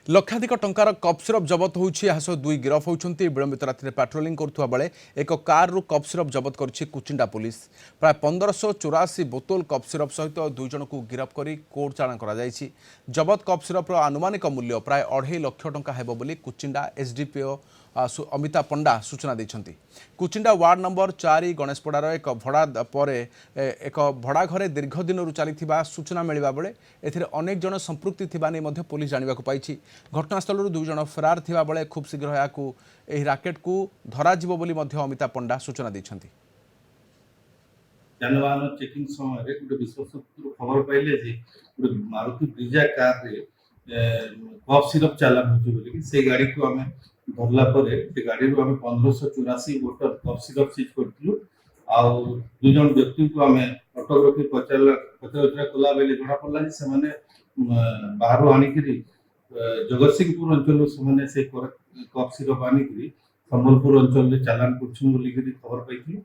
लक्षाधिक टंकार cup syrup जबत होउछि यह सह दुई गिरफ होउछन्ति विलंबित राति पेट्रोलिंग करुवा बेले एक कार रु कप सिरप जबत करछि कुचिंडा पुलिस प्राय 1584 बोतल कप सिरप सहित दुई जन को गिरफ करी कोर्ट चालाण करा जायछि। जबत कप सिरप आनुमानिक मूल्य प्राय 2.5 लाख टंका हेबो बोली कुचिंडा एसडीपीओ अमिता पंडा सूचना दैछन्ति। कुचिंडा वार्ड नंबर 4 गणेशपड़ार एक भड़ा पर एक भड़ा घरे दीर्घ दिन चली सूचना मिलवा बेले एथिरे अनेक जन संपृक्ति थिबा नै मध्य पुलिस जानिबाकु पाइछि। घटनास्थल दुई जन फेरार थिबा बेले खूब शीघ्र एही राकेट को धरा जिवो बोली मध्य अमिता पंडा सूचना दैछन्ति। जानवाहन चेकिंग समय रे गुटे विश्वस्त खबर पाइले जे गुटे मारुति ब्रिजा कार रे कफ सिरप चालान होची बोली कि से गाड़ी को हमें धरला परे से गाड़ी रो हमें 1584 बोतल कफ सिरप सीज करथिलु आ दुई जन व्यक्ति को हमें ऑटोग्राफी पचरा कला बेले जणा पड़ला जे से माने बाहर आनी करी जगतसिंहपुर अंचल से कफ सिरप आनी करी संबलपुर अंचल चालान करछन बोली खबर पाइथिलु।